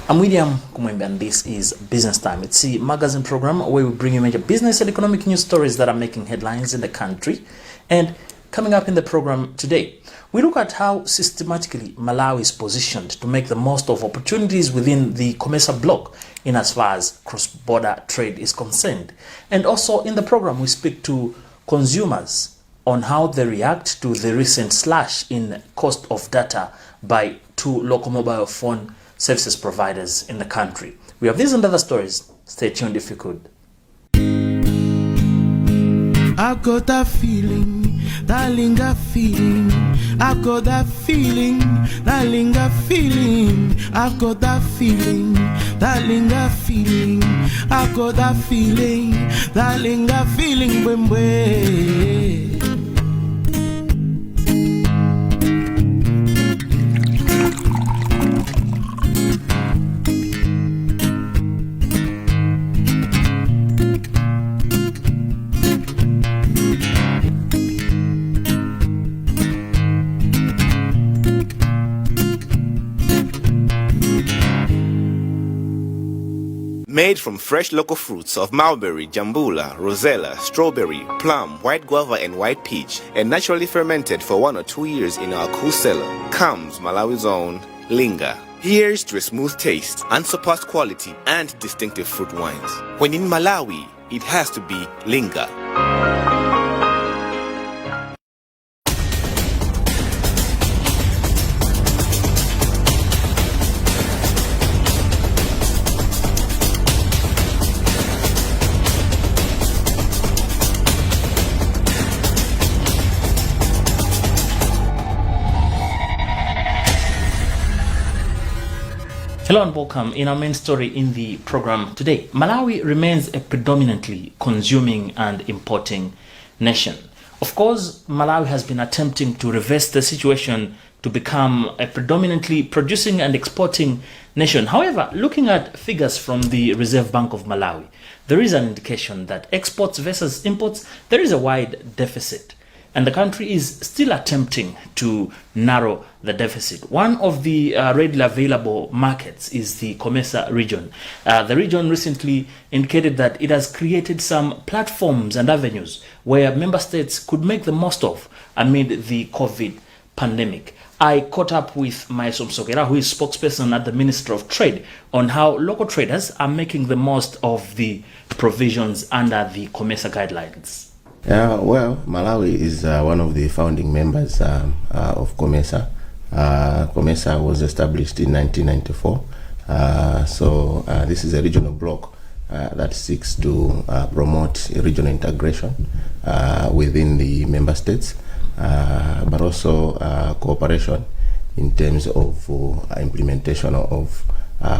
I'm William Kumwembe and this is Business Time. It's the magazine program where we bring you major business and economic news stories that are making headlines in the country. And coming up in the program today, we look at how systematically Malawi is positioned to make the most of opportunities within the COMESA bloc in as far as cross-border trade is concerned. And also in the program, we speak to consumers on how they react to the recent slash in cost of data by two local mobile phone services providers in the country. We have these and other stories. Stay tuned if you could. I've got that feeling, darling, that feeling. I've got that feeling, darling, that feeling. I've got that feeling, darling, that feeling. I've got that feeling, darling, that feeling. Bwembwe. Made from fresh local fruits of mulberry, jambula, rosella, strawberry, plum, white guava and white peach, and naturally fermented for 1 or 2 years in our cool cellar, comes Malawi's own Linga. Here's to a smooth taste, unsurpassed quality, and distinctive fruit wines. When in Malawi, it has to be Linga. Hello and welcome. In our main story in the program today, Malawi remains a predominantly consuming and importing nation. Of course, Malawi has been attempting to reverse the situation to become a predominantly producing and exporting nation. However, looking at figures from the Reserve Bank of Malawi, there is an indication that exports versus imports, there is a wide deficit. And the country is still attempting to narrow the deficit. One of the readily available markets is the COMESA region. The region recently indicated that it has created some platforms and avenues where member states could make the most of amid the COVID pandemic. I caught up with Saulos Chakwera, who is spokesperson at the Ministry of Trade, on how local traders are making the most of the provisions under the COMESA guidelines. Well, Malawi is one of the founding members of COMESA. COMESA was established in 1994. So this is a regional bloc that seeks to promote regional integration within the member states, but also cooperation in terms of implementation of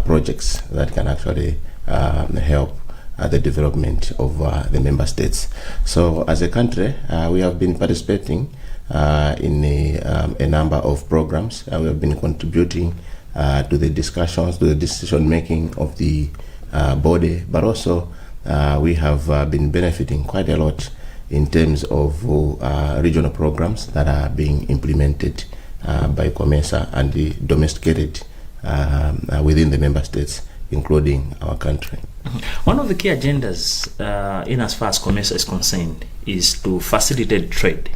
projects that can actually help the development of the member states. So as a country, we have been participating in a number of programs. We have been contributing to the discussions, to the decision making of the body, but also we have been benefiting quite a lot in terms of regional programs that are being implemented by COMESA and domesticated within the member states, including our country. One of the key agendas in as far as COMESA is concerned is to facilitate trade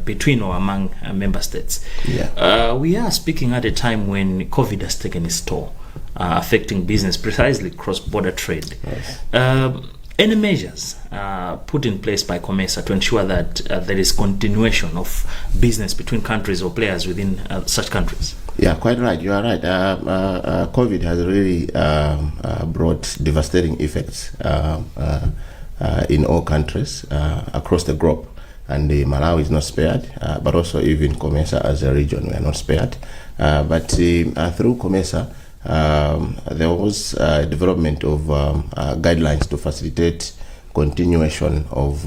between or among member states. Yeah. We are speaking at a time when COVID has taken its toll, affecting business, precisely cross-border trade. Yes. Any measures put in place by COMESA to ensure that there is continuation of business between countries or players within such countries? Yeah, quite right. You are right. COVID has really brought devastating effects in all countries across the globe, and Malawi is not spared. But also even COMESA as a region, we are not spared. But through COMESA, there was development of guidelines to facilitate continuation of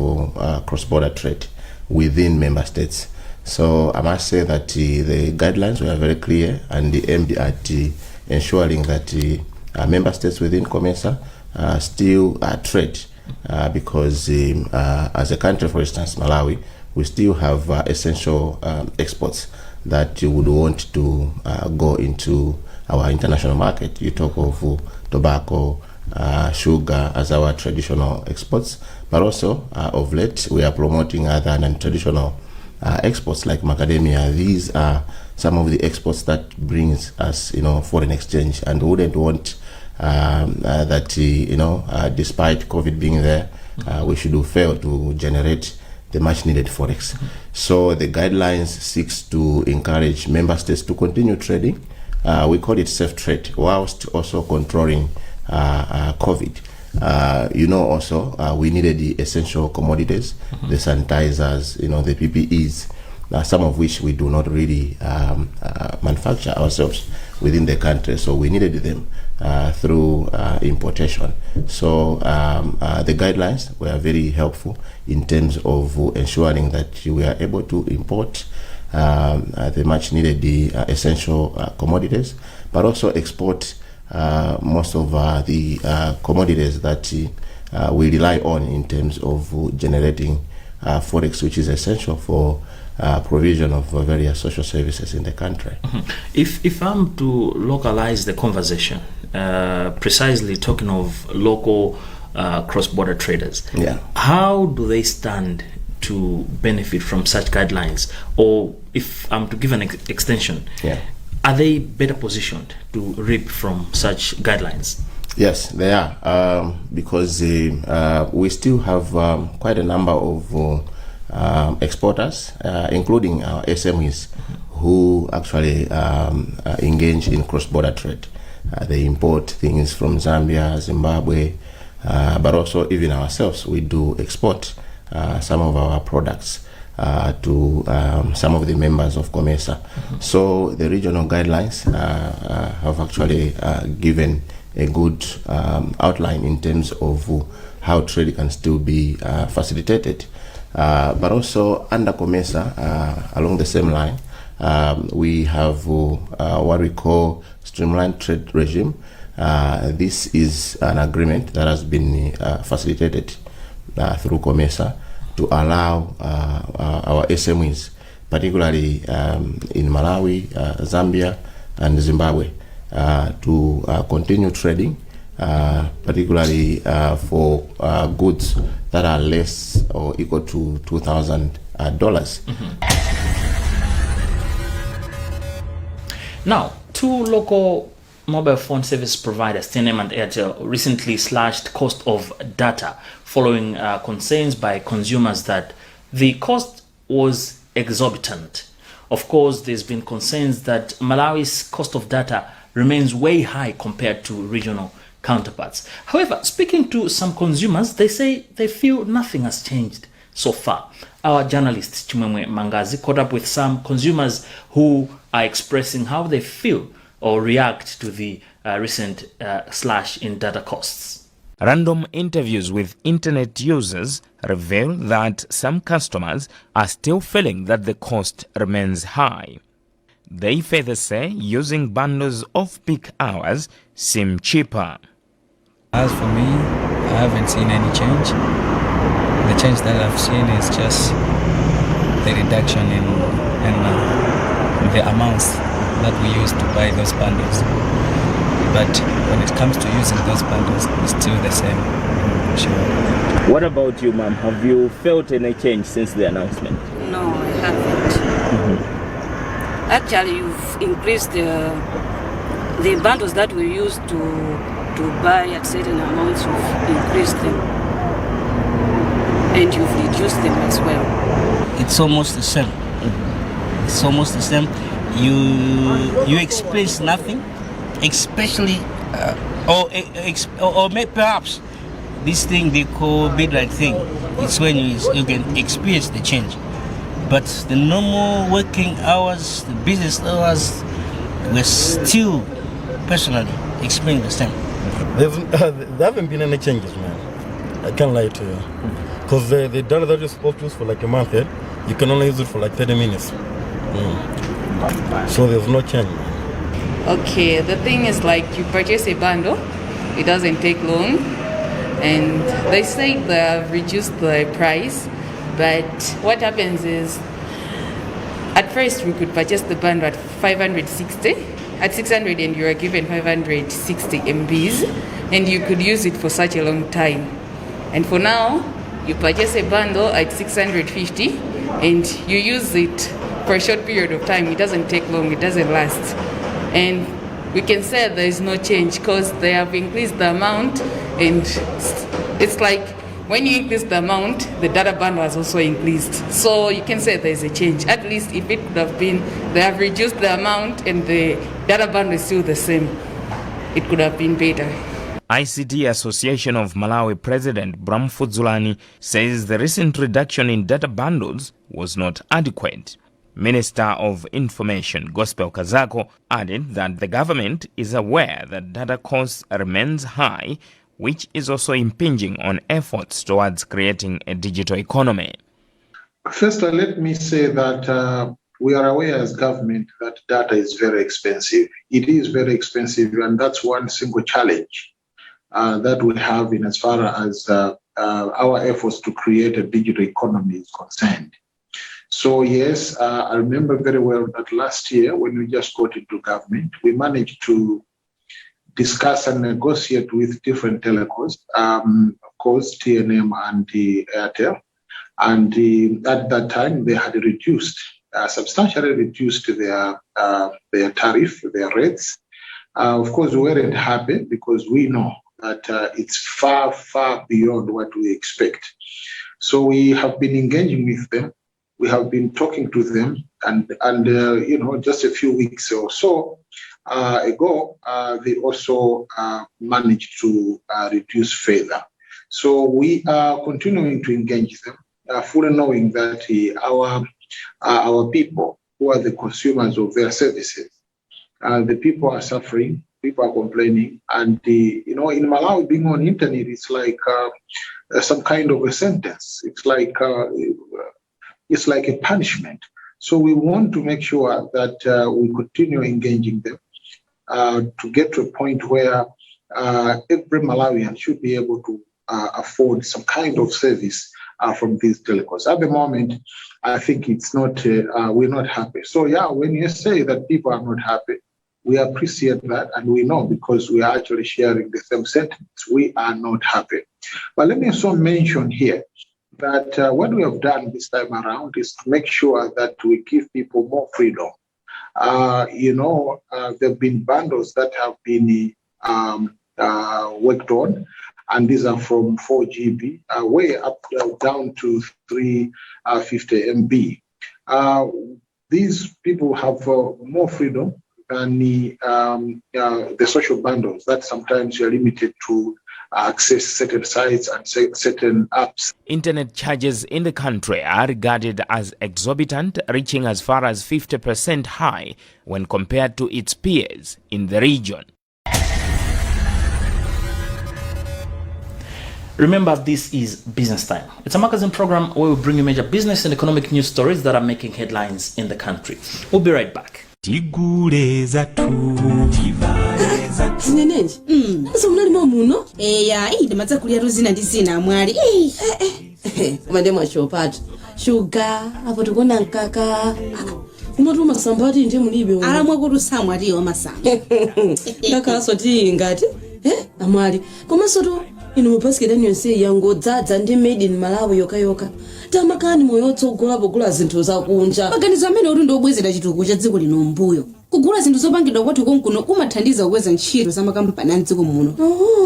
cross-border trade within member states. So I must say that the guidelines were very clear and aimed at ensuring that member states within COMESA still trade because as a country, for instance, Malawi, we still have essential exports that you would want to go into our international market. You talk of tobacco, sugar as our traditional exports, but also of late we are promoting other non-traditional exports like macadamia. These are some of the exports that brings us, foreign exchange, and we wouldn't want that, despite COVID being there, we should fail to generate the much needed forex. So the guidelines seeks to encourage member states to continue trading. We call it safe trade, whilst also controlling COVID. Also we needed the essential commodities, the sanitizers, the PPEs, some of which we do not really manufacture ourselves within the country, so we needed them through importation. So the guidelines were very helpful in terms of ensuring that we are able to import the much needed essential commodities, but also export most of the commodities that we rely on in terms of generating forex, which is essential for provision of various social services in the country. If I'm to localize the conversation, precisely talking of local cross-border traders, how do they stand to benefit from such guidelines? Or if I'm to give an extension, are they better positioned to reap from such guidelines? Yes, they are, because we still have quite a number of exporters, including our SMEs, who actually engage in cross-border trade. They import things from Zambia, Zimbabwe, but also even ourselves, we do export some of our products to some of the members of COMESA. So the regional guidelines have actually given a good outline in terms of how trade can still be facilitated. But also under COMESA, along the same line, we have what we call streamlined trade regime. This is an agreement that has been facilitated through COMESA to allow our SMEs, particularly in Malawi, Zambia, and Zimbabwe, to continue trading, particularly for goods that are less or equal to $2,000. Now, two local mobile phone service providers, TNM and Airtel, recently slashed cost of data following concerns by consumers that the cost was exorbitant. Of course, there's been concerns that Malawi's cost of data remains way high compared to regional counterparts. However, speaking to some consumers, they say they feel nothing has changed so far. Our journalist Chimwemwe Mangazi caught up with some consumers who are expressing how they feel or react to the recent slash in data costs. Random interviews with internet users reveal that some customers are still feeling that the cost remains high. They further say using bundles off-peak hours seem cheaper. As for me, I haven't seen any change. The change that I've seen is just the reduction in the amounts that we use to buy those bundles. But when it comes to using those bundles, it's still the same. Sure. What about you, ma'am? Have you felt any change since the announcement? No, I haven't. Actually, you've increased the bundles that we used to buy at certain amounts. You've increased them, and you've reduced them as well. It's almost the same. It's almost the same. You experience nothing, especially or maybe perhaps this thing they call midnight thing. It's when you can experience the change. But the normal working hours, the business hours, we're still personally experiencing the same. There haven't been any changes, man. I can't lie to you. Because the data that you're supposed to use for like a month, you can only use it for like 30 minutes. So there's no change. Okay, the thing is like you purchase a bundle, it doesn't take long, and they say they have reduced the price, but what happens is at first we could purchase the bundle at 560, at 600 and you are given 560 MBs and you could use it for such a long time. And for now, you purchase a bundle at 650 and you use it for a short period of time. It doesn't take long, it doesn't last. And we can say there is no change because they have increased the amount, and it's like when you increase the amount, the data bundle has also increased. So you can say there is a change. At least if it could have been, they have reduced the amount and the data bundle is still the same, it could have been better. ICT Association of Malawi President Bram Fudzulani says the recent reduction in data bundles was not adequate. Minister of Information Gospel Kazako added that the government is aware that data costs remains high, which is also impinging on efforts towards creating a digital economy. First, let me say that we are aware as government that data is very expensive. It is very expensive, and that's one single challenge that we have in as far as our efforts to create a digital economy is concerned. So yes, I remember very well that last year when we just got into government, we managed to discuss and negotiate with different telcos, of course, TNM and the Airtel. And at that time, they had reduced, substantially reduced their tariff, their rates. Of course, we weren't happy because we know that it's far, far beyond what we expect. So we have been engaging with them. We have been talking to them, and just a few weeks or so ago, they also managed to reduce further. So we are continuing to engage them, fully knowing that our people who are the consumers of their services, the people are suffering, people are complaining, and in Malawi, being on internet, it's like some kind of a sentence. It's like a punishment. So we want to make sure that we continue engaging them to get to a point where every Malawian should be able to afford some kind of service from these telcos. At the moment, I think it's not, we're not happy. So yeah, when you say that people are not happy, we appreciate that, and we know because we are actually sharing the same sentiments. We are not happy. But let me also mention here that what we have done this time around is to make sure that we give people more freedom. There have been bundles that have been worked on, and these are from 4 GB way up down to 350 MB. These people have more freedom than the social bundles that sometimes you're limited to access certain sites and certain apps. Internet charges in the country are regarded as exorbitant, reaching as far as 50% high when compared to its peers in the region. Remember, this is Business Time. It's a magazine program where we bring you major business and economic news stories that are making headlines in the country. We'll be right back. Zinenenji munalima muno ndimadza kulya tuzina ndi zina mwali koma ndemwachopatu shuga apo tikona mkaka kumatu masambati ndi mulibe alamwe kuti samwatiyo masamba ndakhalanso ti ngati amwali komanso to inu mupasiketani yonse yangodzadza ndi made in Malawi yokayoka tamakani moyo otsogola pogula zinthu zakunja maganizo amene kuti ndiobwezera chitukuko cha dziko lino mbuyo kugula zinthu zopangidwa kwathu konkuno kumathandiza kukweza ntchito za makampani a dziko muno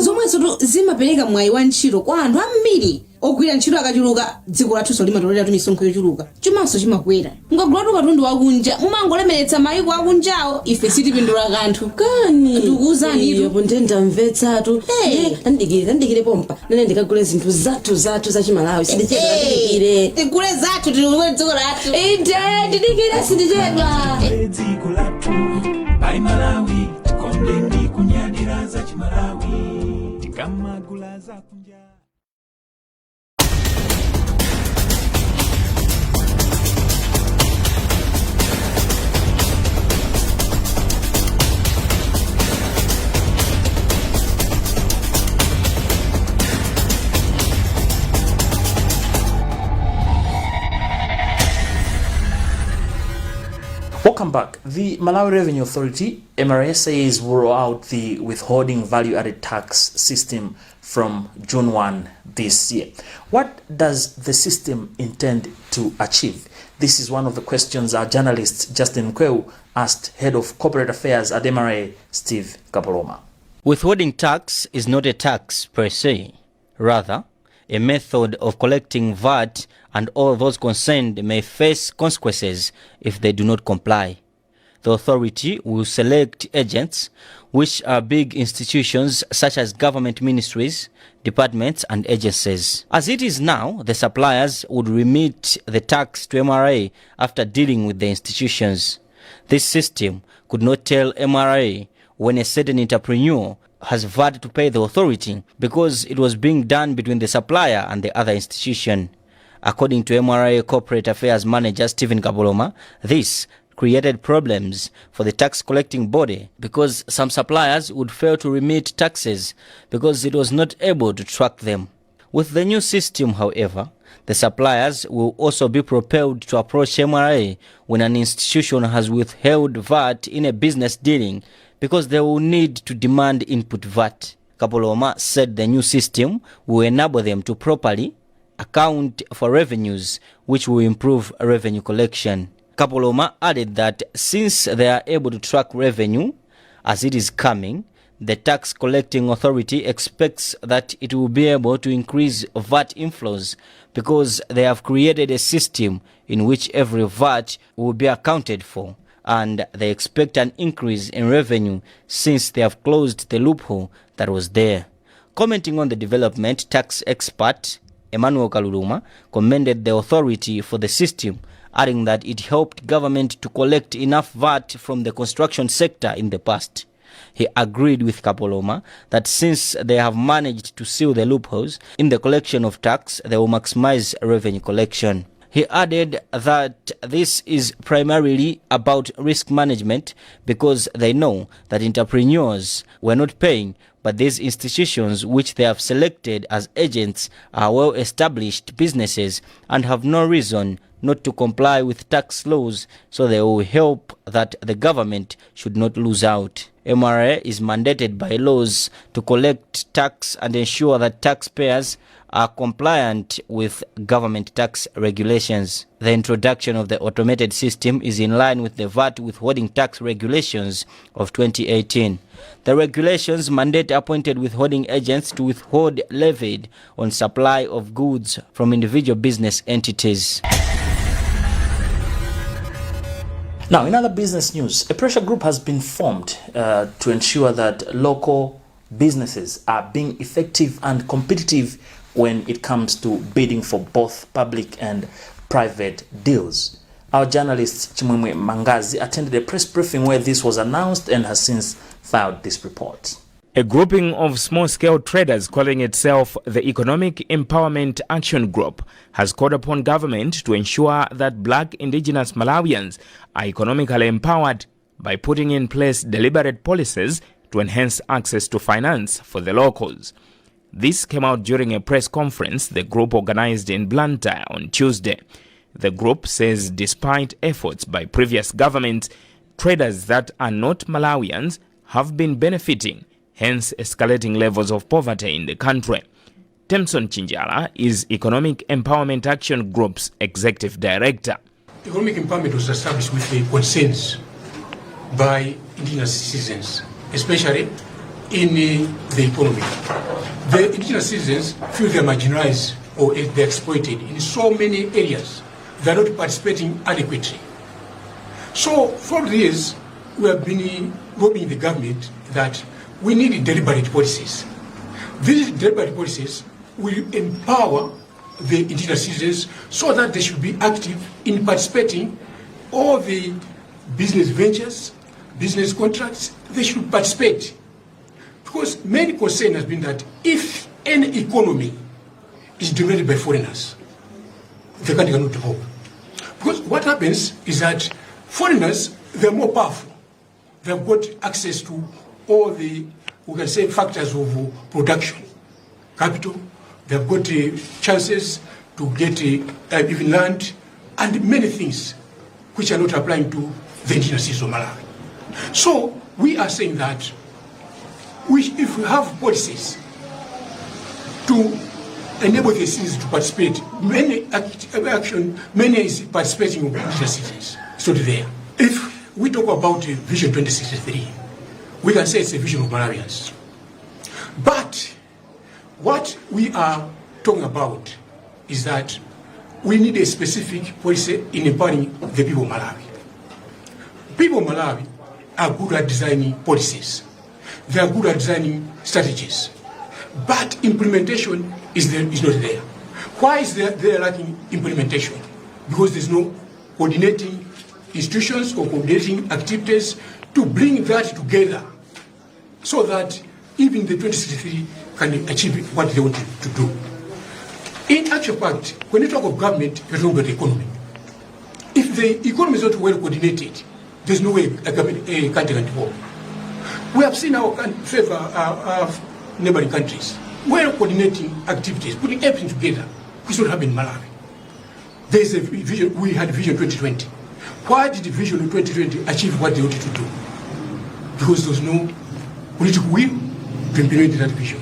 zomwenso zimapereka mwayi wa ntchito kwa anthu ambiri ogwira ntchito akachuluka dziko lathunso limatolera tu misonkho yochuluka chumanso chimakwera mukagulatu katundu wakunja mumangolemeretsa mayiko akunjawo ife sitipindula kanthu kani tikuwuzani ipo ndendamvetsatu tandikire pompa nene ndikagule zinthu zathu zachimalawi sindichedwa tigule zathu tiliwe dziko lathu ndidikire sindichedwa dziko lathu pai Malawi tikonde ndi kunyadira zachimalawi tikamagula zakunja. Welcome back. The Malawi Revenue Authority, MRA, says will roll out the withholding value-added tax system from June 1 this year. What does the system intend to achieve? This is one of the questions our journalist Justin Kweu asked Head of Corporate Affairs at MRA, Steve Kapoloma. Withholding tax is not a tax per se, rather a method of collecting VAT, and all those concerned may face consequences if they do not comply. The authority will select agents, which are big institutions such as government ministries, departments and agencies. As it is now, the suppliers would remit the tax to MRA after dealing with the institutions. This system could not tell MRA when a certain entrepreneur has VAT to pay the authority because it was being done between the supplier and the other institution. According to MRA Corporate Affairs Manager Stephen Kapoloma, this created problems for the tax collecting body because some suppliers would fail to remit taxes because it was not able to track them. With the new system, however, the suppliers will also be propelled to approach MRA when an institution has withheld VAT in a business dealing because they will need to demand input VAT. Kapoloma said the new system will enable them to properly account for revenues, which will improve revenue collection. Kapoloma added that since they are able to track revenue as it is coming, the tax collecting authority expects that it will be able to increase VAT inflows because they have created a system in which every VAT will be accounted for, and they expect an increase in revenue since they have closed the loophole that was there. Commenting on the development, tax expert Emmanuel Kaluluma commended the authority for the system, adding that it helped government to collect enough VAT from the construction sector in the past. He agreed with Kapoloma that since they have managed to seal the loopholes in the collection of tax, they will maximize revenue collection. He added that this is primarily about risk management because they know that entrepreneurs were not paying, but these institutions which they have selected as agents are well-established businesses and have no reason not to comply with tax laws, so they will help that the government should not lose out. MRA is mandated by laws to collect tax and ensure that taxpayers are compliant with government tax regulations. The introduction of the automated system is in line with the VAT withholding tax regulations of 2018. The regulations mandate appointed withholding agents to withhold levied on supply of goods from individual business entities. Now, in other business news, a pressure group has been formed to ensure that local businesses are being effective and competitive when it comes to bidding for both public and private deals. Our journalist Chimwemwe Mangazi attended a press briefing where this was announced and has since filed this report. A grouping of small-scale traders calling itself the Economic Empowerment Action Group has called upon government to ensure that black indigenous Malawians are economically empowered by putting in place deliberate policies to enhance access to finance for the locals. This came out during a press conference the group organized in Blantyre on Tuesday. The group says despite efforts by previous governments, traders that are not Malawians have been benefiting, hence escalating levels of poverty in the country. Temson Chinjala is Economic Empowerment Action Group's Executive Director. Economic empowerment was established with the consent by indigenous citizens, especially in the economy. The indigenous citizens feel they are marginalized or they're exploited in so many areas. They are not participating adequately. So for years, we have been lobbying the government that we need deliberate policies. These deliberate policies will empower the indigenous citizens so that they should be active in participating all the business ventures, business contracts. They should participate. Because main concern has been that if any economy is dominated by foreigners, the country cannot develop. Because what happens is that foreigners, they're more powerful. They've got access to all the, we can say, factors of production, capital. They've got chances to get even land and many things which are not applying to the indigenous citizens of Malawi. So we are saying that if we have policies to enable the citizens to participate, many is participating of indigenous citizens. So there. If we talk about Vision 2063, we can say it's a vision of Malawians. But what we are talking about is that we need a specific policy in empowering the people of Malawi. People of Malawi are good at designing policies. They are good at designing strategies. But implementation is not there. Why is there lacking implementation? Because there's no coordinating institutions or coordinating activities to bring that together so that even the 2063 can achieve what they want to do. In actual fact, when you talk of government, you're talking about the economy. If the economy is not well coordinated, there's no way a country can develop. We have seen our neighboring countries well coordinating activities, putting everything together, which is what happened in Malawi. There is a vision. We had Vision 2020. Why did the Vision 2020 achieve what they wanted to do? Because there was no political will to implement that vision.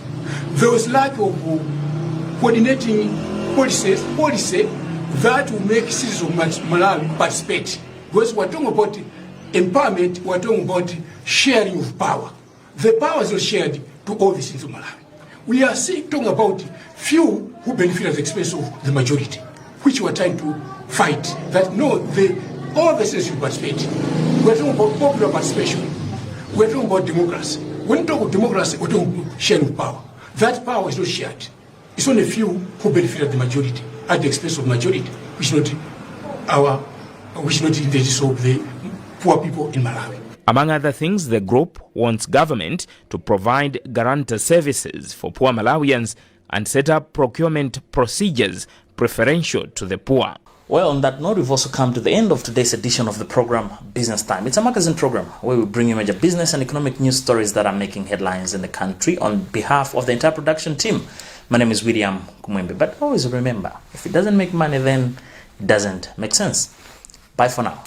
There was lack of coordinating policy that will make citizens of Malawi participate. Because we're talking about empowerment, we're talking about sharing of power. The power is not shared to all the citizens of Malawi. We are talking about few who benefit at the expense of the majority, which we are trying to fight. That no, all the citizens should participate. We are talking about popular participation. We are talking about democracy. When we talk about democracy, we are talking about sharing of power. That power is not shared. It's only a few who benefit at the majority, at the expense of the majority, which is not in the interest of the poor people in Malawi. Among other things, the group wants government to provide guarantor services for poor Malawians and set up procurement procedures preferential to the poor. Well, on that note, we've also come to the end of today's edition of the program Business Time. It's a magazine program where we bring you major business and economic news stories that are making headlines in the country. On behalf of the entire production team, my name is William Kumwembe. But always remember, if it doesn't make money, then it doesn't make sense. Bye for now.